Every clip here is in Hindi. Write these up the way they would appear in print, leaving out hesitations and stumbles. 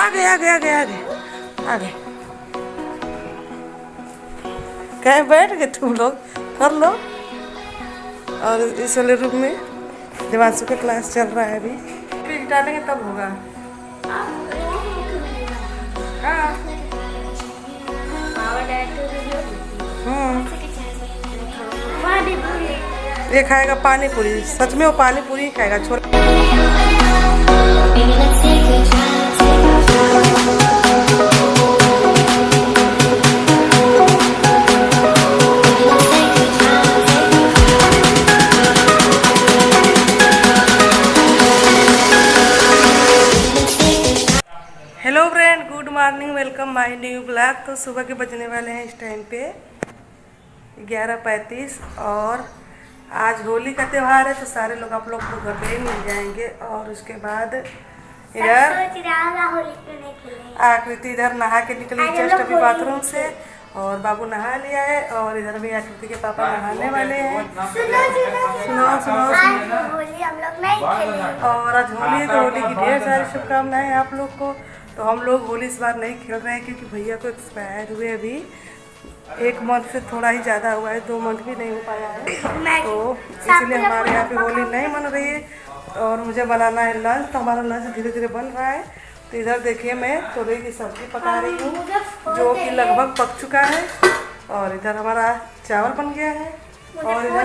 आगे आगे आगे आगे आगे। कहीं बैठ गए तुम लोग, कर लो। और इस वाले रूम में देवांशु का क्लास चल रहा है अभी, फिर डालेंगे तब होगा। हाँ ये खाएगा पानी पूरी, सच में वो पानी पूरी ही खाएगा। छोड़ hello friend, good morning, welcome my new blog. तो सुबह के बजने वाले हैं इस टाइम पे 11:35 और आज होली का त्यौहार है, तो सारे लोग आप लोग को घर पे ही मिल जाएंगे। और उसके बाद इधर आकृति इधर नहा के निकली जस्ट अभी बाथरूम से, और बाबू नहा लिया है। और इधर भी आकृति के पापा नहाने वाले हैं। सुनो होली हम लोग नहीं खेलेंगे। और आज होली है तो होली की ढेर सारी शुभकामनाएं आप लोग को। तो हम लोग होली इस बार नहीं खेल रहे हैं क्योंकि भैया को एक्सपायर हुए अभी 1 मंथ से थोड़ा ही ज़्यादा हुआ है, 2 मंथ भी नहीं हो पाया है। तो इसलिए हमारे यहाँ पे होली नहीं मन रही है। और मुझे बनाना है लंच, तो हमारा लंच धीरे धीरे बन रहा है। तो इधर देखिए मैं तोरई की सब्जी पका रही हूँ जो कि लगभग पक चुका है। और इधर हमारा चावल बन गया है। और इधर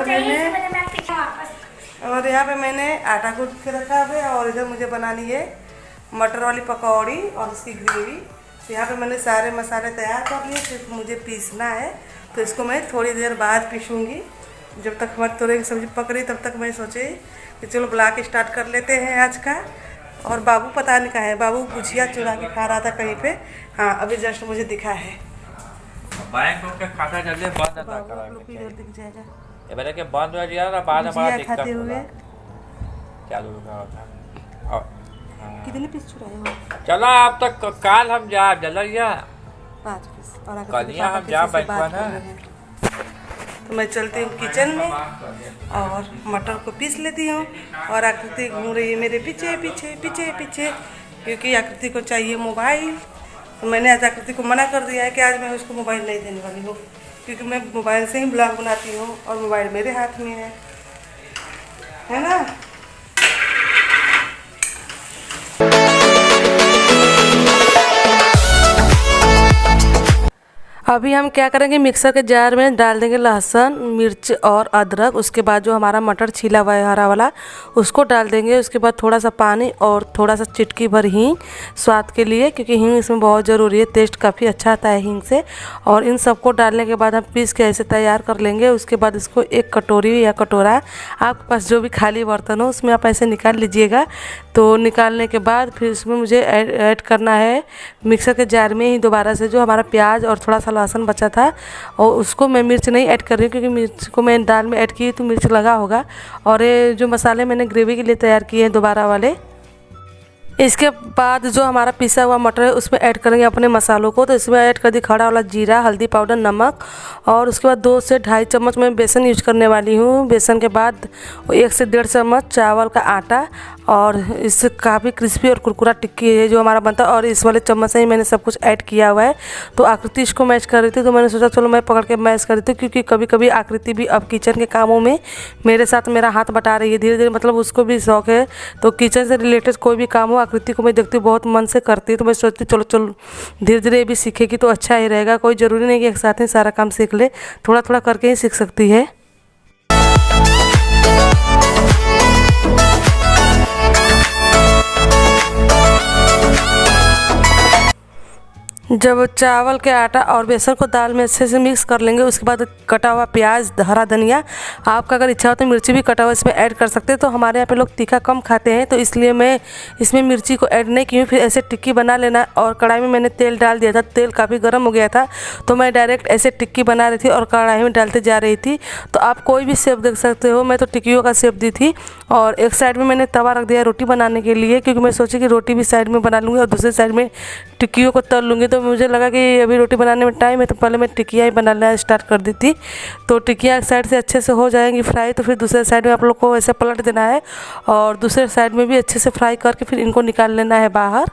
और यहाँ पे मैंने आटा गूंथ के रखा है। और इधर मुझे बनानी है मटर वाली पकौड़ी और उसकी ग्रेवी। तो यहाँ पे मैंने सारे मसाले तैयार कर लिए, सिर्फ मुझे पीसना है। तो इसको मैं थोड़ी देर बाद पीसूँगी। जब तक हमारी तोरई की सब्ज़ी पक रही तब तक मैं सोची कि चलो ब्लॉग स्टार्ट कर लेते हैं आज का। और बाबू पता नहीं कहाँ है, बाबू गुजिया चुरा के खा रहा था कहीं पे। हाँ अभी जस्ट मुझे दिखा है। बैंक के खाता जल्दी बंद दिख जाएगा ये बेटा के बंद हो गया ना, बाद में बड़ा दिक्कत खाते हुए चालू होगा। और कितने पीस चुराए हो? चलो अब तक काल हम जा जलिया 5 पीस। और कलिया हम जा बैठवा ना। तो मैं चलती हूँ किचन में और मटर को पीस लेती हूँ। और आकृति घूम रही है मेरे पीछे पीछे पीछे पीछे, क्योंकि आकृति को चाहिए मोबाइल। तो मैंने आज आकृति को मना कर दिया है कि आज मैं उसको मोबाइल नहीं देने वाली हूँ, क्योंकि मैं मोबाइल से ही ब्लॉग बनाती हूँ और मोबाइल मेरे हाथ में है ना। अभी हम क्या करेंगे, मिक्सर के जार में डाल देंगे लहसुन मिर्च और अदरक। उसके बाद जो हमारा मटर छीला हुआ है हरा वाला उसको डाल देंगे। उसके बाद थोड़ा सा पानी और थोड़ा सा चिटकी भर हींग स्वाद के लिए, क्योंकि हींग इसमें बहुत ज़रूरी है, टेस्ट काफ़ी अच्छा आता है हींग से। और इन सबको डालने के बाद हम पीस के ऐसे तैयार कर लेंगे। उसके बाद इसको एक कटोरी या कटोरा, आपके पास जो भी खाली बर्तन हो उसमें आप ऐसे निकाल लीजिएगा। तो निकालने के बाद फिर इसमें मुझे ऐड करना है मिक्सर के जार में ही दोबारा से जो हमारा प्याज और थोड़ा सा लहसुन बचा था, और उसको मैं मिर्च नहीं ऐड कर रही हूँ क्योंकि मिर्च को मैं दाल में ऐड की तो मिर्च लगा होगा। और ये जो मसाले मैंने ग्रेवी के लिए तैयार किए हैं दोबारा वाले, इसके बाद जो हमारा पिसा हुआ मटर है उसमें ऐड करेंगे अपने मसालों को। तो इसमें ऐड कर दी खड़ा वाला जीरा, हल्दी पाउडर, नमक। और उसके बाद 2 से 2.5 चम्मच मैं बेसन यूज करने वाली हूँ। बेसन के बाद 1 से 1.5 चम्मच चावल का आटा। और इससे काफ़ी क्रिस्पी और कुरकुरा टिक्की है जो हमारा बनता है। और इस वाले चम्मच से ही मैंने सब कुछ ऐड किया हुआ है। तो आकृति इसको मैश कर रही थी, तो मैंने सोचा चलो मैं पकड़ के मैश कर रही थी, क्योंकि कभी कभी आकृति भी अब किचन के कामों में मेरे साथ मेरा हाथ बटा रही है धीरे धीरे, मतलब उसको भी शौक है। तो किचन से रिलेटेड कोई भी काम हो आकृति को मैं देखती हूँ बहुत मन से करती है। तो मैं सोचती चलो चलो धीरे धीरे ये भी सीखेगी तो अच्छा ही रहेगा। कोई ज़रूरी नहीं कि एक साथ ही सारा काम सीख ले, थोड़ा थोड़ा करके ही सीख सकती है। जब चावल के आटा और बेसन को दाल में अच्छे से मिक्स कर लेंगे, उसके बाद कटा हुआ प्याज, हरा धनिया, आपका अगर इच्छा हो तो मिर्ची भी कटा हुआ इसमें ऐड कर सकते हैं। तो हमारे यहाँ पे लोग तीखा कम खाते हैं तो इसलिए मैं इसमें मिर्ची को ऐड नहीं की हूँ। फिर ऐसे टिक्की बना लेना। और कढ़ाई में मैंने तेल डाल दिया था, तेल काफ़ी गर्म हो गया था तो मैं डायरेक्ट ऐसे टिक्की बना रही थी और कढ़ाई में डालते जा रही थी। तो आप कोई भी शेप देख सकते हो, मैं तो टिक्कियों का शेप दी थी। और एक साइड में मैंने तवा रख दिया रोटी बनाने के लिए, क्योंकि मैं सोची कि रोटी भी साइड में बना लूँगी और दूसरे साइड में टिक्कियों को तल लूँगी। तो मुझे लगा कि अभी रोटी बनाने में टाइम है तो पहले मैं टिकिया ही बनाना स्टार्ट कर दी थी। तो टिकिया एक साइड से अच्छे से हो जाएंगी फ्राई, तो फिर दूसरे साइड में आप लोग को ऐसे पलट देना है और दूसरे साइड में भी अच्छे से फ्राई करके फिर इनको निकाल लेना है बाहर।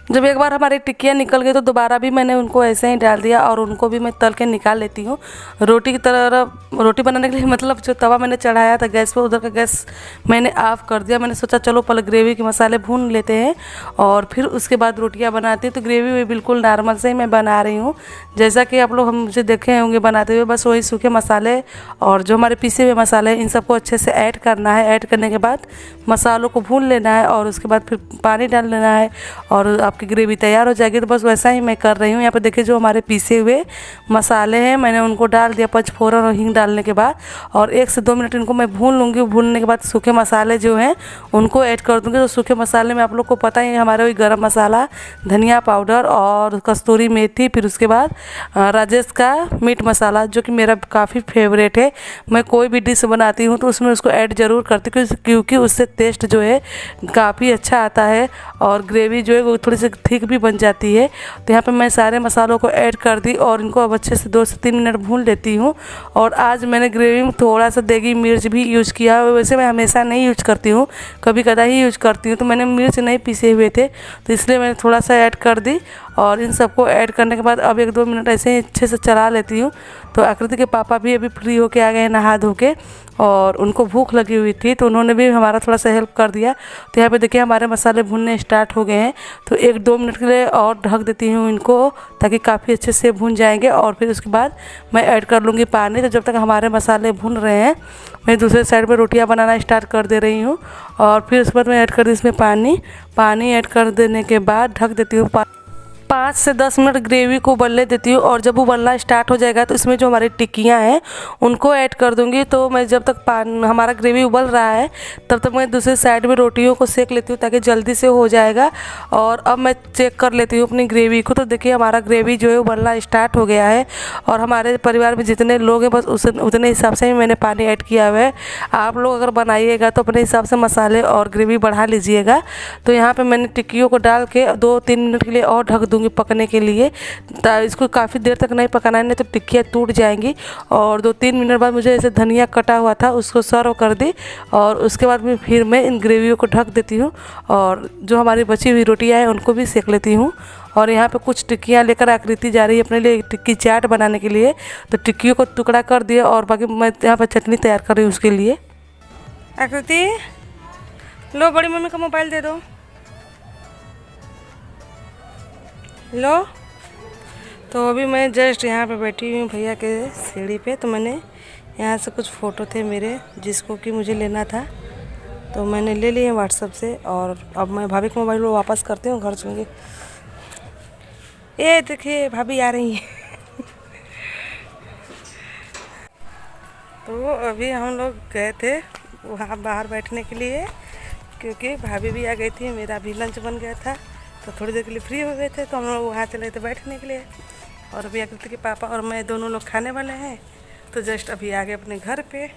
जब एक बार हमारी टिक्कियाँ निकल गई तो दोबारा भी मैंने उनको ऐसे ही डाल दिया और उनको भी मैं तल के निकाल लेती हूँ। रोटी की तरह रोटी बनाने के लिए मतलब जो तवा मैंने चढ़ाया था गैस पे, उधर का गैस मैंने ऑफ कर दिया। मैंने सोचा चलो पहले ग्रेवी के मसाले भून लेते हैं और फिर उसके बाद रोटियाँ बनाती हूँ। तो ग्रेवी भी बिल्कुल नॉर्मल से ही मैं बना रही हूँ, जैसा कि आप लोग हम मुझे देखे होंगे बनाते हुए। बस वही सूखे मसाले और जो हमारे पीसे हुए मसाले इन सबको अच्छे से ऐड करना है। ऐड करने के बाद मसालों को भून लेना है और उसके बाद फिर पानी डाल लेना है और आपकी ग्रेवी तैयार हो जाएगी। तो बस वैसा ही मैं कर रही हूँ। यहाँ पे देखिए जो हमारे पीसे हुए मसाले हैं मैंने उनको डाल दिया पचफोरन और हींग डालने के बाद, और 1 से 2 मिनट इनको मैं भून लूँगी। भूनने के बाद सूखे मसाले जो हैं उनको ऐड कर दूँगी। तो सूखे मसाले में आप लोग को पता ही है हमारे वही गरम मसाला, धनिया पाउडर और कस्तूरी मेथी, फिर उसके बाद राजेश का मीट मसाला जो कि मेरा काफ़ी फेवरेट है। मैं कोई भी डिश बनाती हूँ तो उसमें उसको ऐड ज़रूर करती हूँ क्योंकि उससे टेस्ट जो है काफ़ी अच्छा आता है और ग्रेवी जो है वो थोड़ी सी थिक भी बन जाती है। तो यहाँ पे मैं सारे मसालों को ऐड कर दी और इनको अब अच्छे से 2 से 3 मिनट भून लेती हूँ। और आज मैंने ग्रेवी में थोड़ा सा देगी मिर्च भी यूज़ किया। वैसे मैं हमेशा नहीं यूज करती हूँ, कभी कदा ही यूज करती हूँ। तो मैंने मिर्च नहीं पीसे हुए थे तो इसलिए मैंने थोड़ा सा ऐड कर दी और इन सबको ऐड करने के बाद अब 1-2 मिनट ऐसे ही अच्छे से चला लेती हूँ। तो आकृति के पापा भी अभी फ्री होके आ गए हैं नहा धो के, और उनको भूख लगी हुई थी तो उन्होंने भी हमारा थोड़ा सा हेल्प कर दिया। तो यहाँ पे देखिए हमारे मसाले भुनने स्टार्ट हो गए हैं। तो 1-2 मिनट के लिए और ढक देती हूँ इनको ताकि काफ़ी अच्छे से भुन जाएंगे और फिर उसके बाद मैं ऐड कर लूँगी पानी। तो जब तक हमारे मसाले भुन रहे हैं मैं दूसरे साइड पे रोटियां बनाना स्टार्ट कर दे रही हूँ और फिर उसके बाद मैं ऐड कर दी इसमें पानी ऐड कर देने के बाद ढक देती हूँ। 5 से 10 मिनट ग्रेवी को उबलने देती हूँ और जब वो उबलना स्टार्ट हो जाएगा तो इसमें जो हमारी टिक्कियाँ हैं उनको ऐड कर दूँगी। तो मैं जब तक हमारा ग्रेवी उबल रहा है तब तक मैं दूसरे साइड में रोटियों को सेक लेती हूँ ताकि जल्दी से हो जाएगा। और अब मैं चेक कर लेती हूँ अपनी ग्रेवी को। तो देखिए हमारा ग्रेवी जो है उबलना स्टार्ट हो गया है और हमारे परिवार में जितने लोग हैं बस उतने हिसाब से ही मैंने पानी ऐड किया हुआ है। आप लोग अगर बनाइएगा तो अपने हिसाब से मसाले और ग्रेवी बढ़ा लीजिएगा। तो यहाँ पर मैंने टिक्कियों को डाल के 2-3 मिनट के लिए और ढक दूँगी पकने के लिए। इसको काफ़ी देर तक नहीं पकाना है नहीं तो टिक्कियाँ टूट जाएंगी। और 2-3 मिनट बाद मुझे ऐसे धनिया कटा हुआ था उसको सर्व कर दी और उसके बाद में फिर मैं इन ग्रेवियों को ढक देती हूँ और जो हमारी बची हुई रोटियाँ हैं उनको भी सेक लेती हूँ। और यहाँ पे कुछ टिक्कियाँ लेकर आकृति जा रही है अपने लिए टिक्की चाट बनाने के लिए। तो टिक्कियों को टुकड़ा कर दिया और बाकी मैं यहाँ पर चटनी तैयार कर रही हूँ उसके लिए। आकृति लो बड़ी मम्मी का मोबाइल दे दो, लो। तो अभी मैं जस्ट यहाँ पे बैठी हूँ भैया के सीढ़ी पे। तो मैंने यहाँ से कुछ फ़ोटो थे मेरे जिसको कि मुझे लेना था तो मैंने ले लिए व्हाट्सएप से। और अब मैं भाभी का मोबाइल वापस करती हूँ घर चलूँगी। ये देखिए भाभी आ रही हैं। तो अभी हम लोग गए थे वहाँ बाहर बैठने के लिए क्योंकि भाभी भी आ गई थी, मेरा भी लंच बन गया था। तो थोड़ी देर के लिए फ्री हो गए थे तो हम लोग वहाँ चले थे बैठने के लिए। और अभी आकृति के पापा और मैं दोनों लोग खाने वाले हैं। तो जस्ट अभी आ गए अपने घर पे।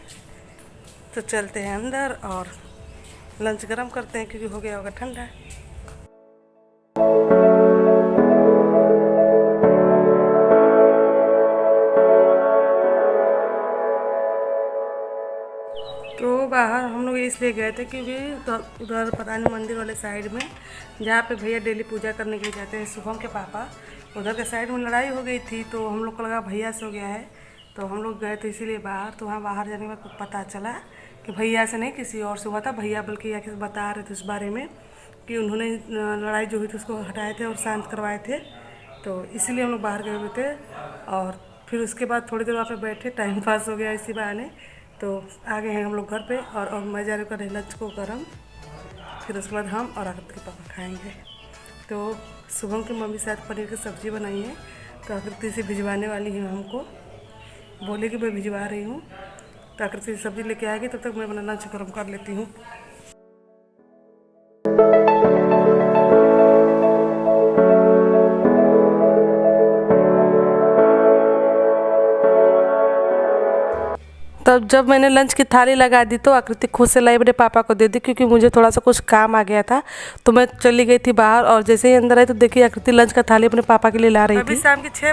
तो चलते हैं अंदर और लंच गरम करते हैं क्योंकि हो गया होगा ठंडा। तो बाहर हम लोग इसलिए गए थे क्योंकि उधर पता नहीं मंदिर वाले साइड में जहाँ पे भैया डेली पूजा करने के लिए जाते हैं शुभम के पापा, उधर के साइड में लड़ाई हो गई थी। तो हम लोग को लगा भैया से हो गया है तो हम लोग गए थे इसीलिए बाहर। तो वहाँ बाहर जाने के बाद पता चला कि भैया से नहीं किसी और से हुआ था। भैया बल्कि आके बता रहे थे उस बारे में कि उन्होंने लड़ाई जो हुई थी उसको हटाए थे और शांत करवाए थे। तो इसीलिए हम लोग बाहर गए हुए थे। और फिर उसके बाद थोड़ी देर वहाँ पे बैठे, टाइम पास हो गया इसी बहाने। तो आ गए हैं हम लोग घर पे और मैं जा रही कर लंच को गरम। फिर उसके बाद हम और आकृति के पापा खाएंगे। तो शुभम की मम्मी शायद पनीर की सब्ज़ी बनाई है तो आकृति से भिजवाने वाली है, हमको बोले कि मैं भिजवा रही हूँ। तो आकृति सब्ज़ी लेके आएगी तब तक मैं अपना लंच गरम कर लेती हूँ। तब जब मैंने लंच की थाली लगा दी तो आकृति खुद से लाई अपने पापा को दे दी, क्योंकि मुझे थोड़ा सा कुछ काम आ गया था तो मैं चली गई थी बाहर। और जैसे ही अंदर आई तो देखिए आकृति लंच का थाली अपने पापा के लिए ला रही थी। अभी शाम के 6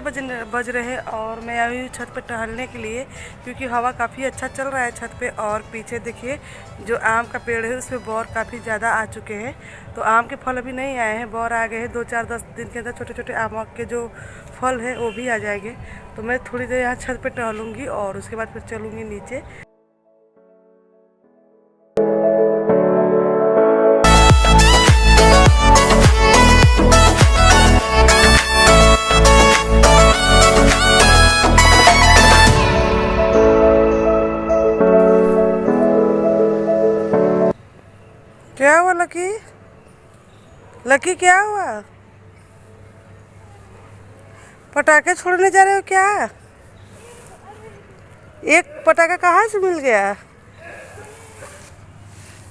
बज रहे हैं और मैं आई हूँ छत पे टहलने के लिए, क्योंकि हवा काफ़ी अच्छा चल रहा है छत पे। और पीछे देखिए जो आम का पेड़ है उसमें बौर काफ़ी ज़्यादा आ चुके हैं। तो आम के फल अभी नहीं आए हैं, बौर आ गए हैं। 2-4-10 दिन के अंदर छोटे छोटे आम के जो फल है वो भी आ जाएंगे। तो मैं थोड़ी देर यहाँ छत पे टहलूँगी और उसके बाद फिर चलूँगी नीचे। क्या हुआ लकी? लकी क्या हुआ? पटाखे छोड़ने जा रहे हो क्या? एक पटाखा कहाँ से मिल गया?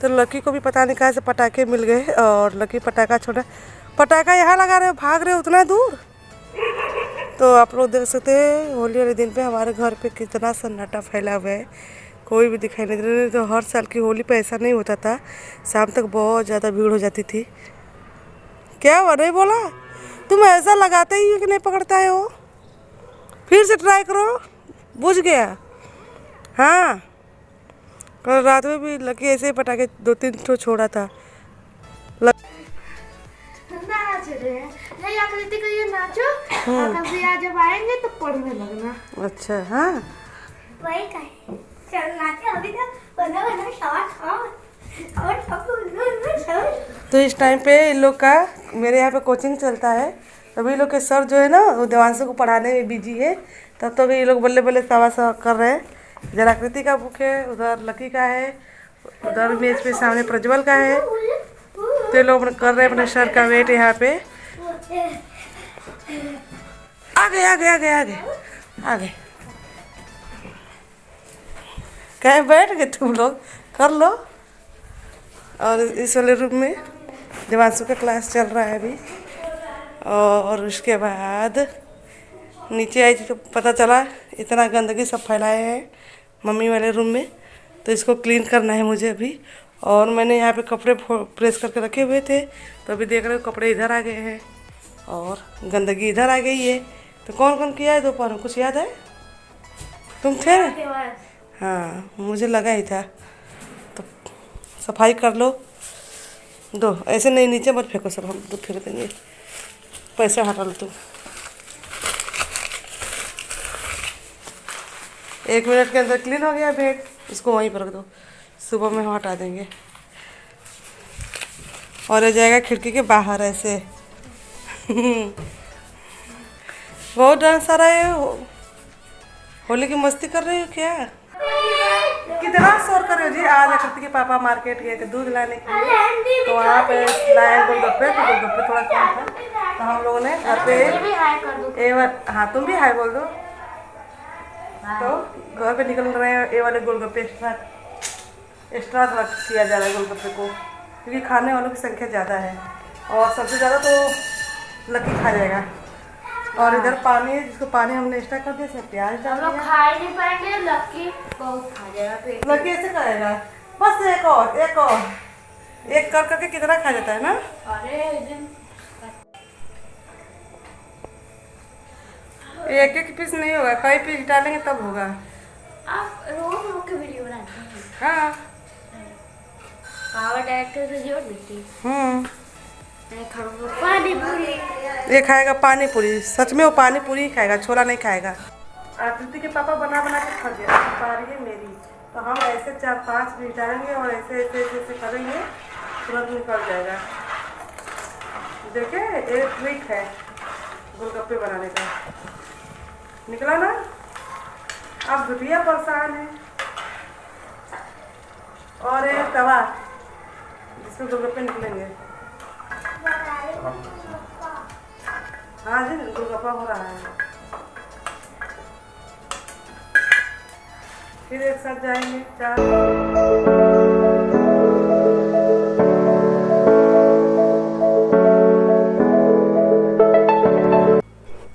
तो लकी को भी पता नहीं कहाँ से पटाखे मिल गए और लकी पटाखा छोड़ा। पटाखा यहाँ लगा रहे हो, भाग रहे हो उतना दूर। तो आप लोग देख सकते हैं होली वाले दिन पे हमारे घर पे कितना सन्नाटा फैला हुआ है, कोई भी दिखाई नहीं दे रहा। तो हर साल की होली पे ऐसा नहीं होता था, शाम तक बहुत ज़्यादा भीड़ हो जाती थी। क्या हुआ, नहीं बोला? तुम ऐसा लगाते ही हो कि नहीं पकड़ता है वो? फिर से ट्राई करो, बुझ गया। हाँ, कल रात में भी लकी ऐसे ही पटाखे 2-3 ठो छोड़ा था। नाच रहे हैं, नहीं आकृति को ये नाचो। कल भैया जब आएंगे तो पढ़ने लगना। अच्छा, हाँ वही कहे चल नाचे अभी तो बना बना शॉट और सब। तो इस टाइम पे इन लोग का मेरे यहाँ पे कोचिंग चलता है। अभी लोग के सर जो है ना वो देवांशु को पढ़ाने में बिजी है। तब तो अभी ये लोग बल्ले बल्ले सवा कर रहे हैं। इधर आकृति का बुक है, उधर लकी का है, उधर मेज पे सामने प्रज्वल का है। तो ये लोग कर रहे हैं अपने सर का वेट यहाँ पे। आगे आगे आगे आगे आगे कहीं बैठ गए तुम लोग, कर लो। और इस वाले रूम में देवांशु का क्लास चल रहा है अभी। और उसके बाद नीचे आई थी तो पता चला इतना गंदगी सब फैलाए हैं मम्मी वाले रूम में, तो इसको क्लीन करना है मुझे अभी। और मैंने यहाँ पे कपड़े प्रेस करके रखे हुए थे, तो अभी देख रहे हो कपड़े इधर आ गए हैं और गंदगी इधर आ गई है। तो कौन कौन किया है दोपहर में, कुछ याद है? तुम थे? हाँ, मुझे लगा ही था। तो सफाई कर लो। दो ऐसे नहीं, नीचे मत फेंको, सब हम तो फेंक देंगे। पैसे हटा लो तुम। 1 मिनट के अंदर क्लीन हो गया बेड, इसको वहीं पर रख दो, सुबह में हम हटा देंगे। और ये जाएगा खिड़की के बाहर ऐसे। बहुत डांस आ रहा है। होली की मस्ती कर रही हो क्या? कितना शोर कर रहे हो जी? आज आकृति के पापा मार्केट गए थे दूध लाने के लिए, तो वहाँ पे लाए गोलगप्पे। तो गोलगप्पे थोड़ा कम था, तो हम लोगों ने घर पे हाँ तुम भी हाय बोल दो। तो घर पे निकल रहे हैं ये वाले गोलगप्पे एक्स्ट्रा थोड़ा किया जा रहा है गोलगप्पे को, क्योंकि खाने वालों की संख्या ज़्यादा है और सबसे ज़्यादा तो लकी खा जाएगा। और इधर पानी है, जिसको पानी हमने एक्स्ट्रा कर दिया, इसमें प्याज डाल दिया। खा ही नहीं पाएंगे, लकी बहुत खा जाएगा। लकी ऐसे खाएगा, बस एक और एक कर करके कितना खा जाता है ना। अरे एक पीस नहीं होगा, कई पीस डालेंगे तब होगा। आप रोज के वीडियो बनाते हैं? हाँ, पावर डायरेक्टर से जोड़ देती। मैं खाऊंगा पानी पूरी। ये खाएगा पानी पूरी, सच में वो पानी पूरी ही खाएगा, छोला नहीं खाएगा। आकृति के पापा बना बना के खा गया, पा रही है मेरी। तो हम ऐसे 4-5 पीस डालेंगे और ऐसे ऐसे ऐसे ऐसे करेंगे, तुरंत निकल जाएगा। देखिए एक ट्रिक है गोलगप्पे बनाने का, निकला ना। अब भुजिया परेशान है और एक तवा जिसमें गोलगप्पे निकलेंगे। हाँ जी, गोलगप्पा हो रहा है। फिर एक साथ जाएंगे 4।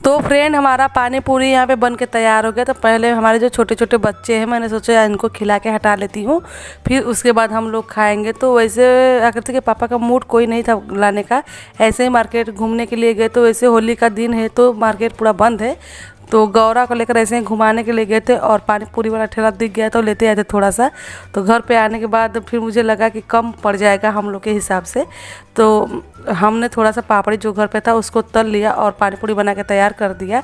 तो फ्रेंड हमारा पानी पूरी यहाँ पे बन के तैयार हो गया। तो पहले हमारे जो छोटे छोटे बच्चे हैं मैंने सोचा इनको खिला के हटा लेती हूँ, फिर उसके बाद हम लोग खाएंगे। तो वैसे आकृति के पापा का मूड कोई नहीं था लाने का, ऐसे ही मार्केट घूमने के लिए गए। तो वैसे होली का दिन है तो मार्केट पूरा बंद है, तो गौरा को लेकर ऐसे ही घुमाने के लिए गए थे और पानी पूरी वाला ठेला दिख गया तो लेते आए थे थोड़ा सा। तो घर पे आने के बाद फिर मुझे लगा कि कम पड़ जाएगा हम लोग के हिसाब से, तो हमने थोड़ा सा पापड़ी जो घर पे था उसको तल लिया और पानी पूरी बना के तैयार कर दिया।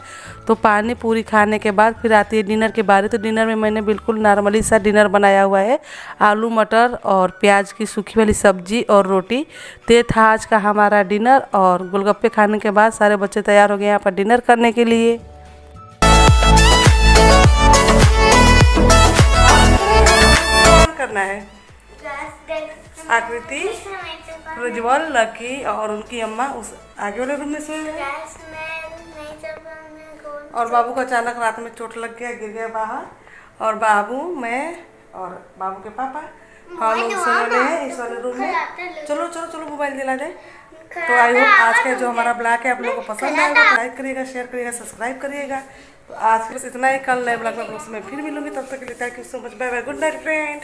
तो पानी पूरी खाने के बाद फिर आती है डिनर की बारी। तो डिनर में मैंने बिल्कुल नॉर्मली सा डिनर बनाया हुआ है, आलू मटर और प्याज की सूखी वाली सब्जी और रोटी। तो ये था आज का हमारा डिनर। और गोलगप्पे खाने के बाद सारे बच्चे तैयार हो गए यहाँ पर डिनर करने के लिए। करना है आकृति, प्रज्वल, लकी और उनकी अम्मा उस आगे वाले रूम में सोए हुए हैं। और बाबू को अचानक रात में चोट लग गया, गिर गया बाहर। और बाबू, मैं और बाबू के पापा हम लोग सोए हुए हैं इस वाले रूम में। चलो चलो चलो मोबाइल दिला दे। तो आई होप आज का जो हमारा ब्लॉग है आप लोगों को पसंद आएगा। लाइक करिएगा, शेयर करिएगा, सब्सक्राइब करिएगा। तो आज बस इतना ही, कल नए ब्लॉग में फिर मिलूंगी। तब तक के लिए thank you so much, bye bye, good night friend.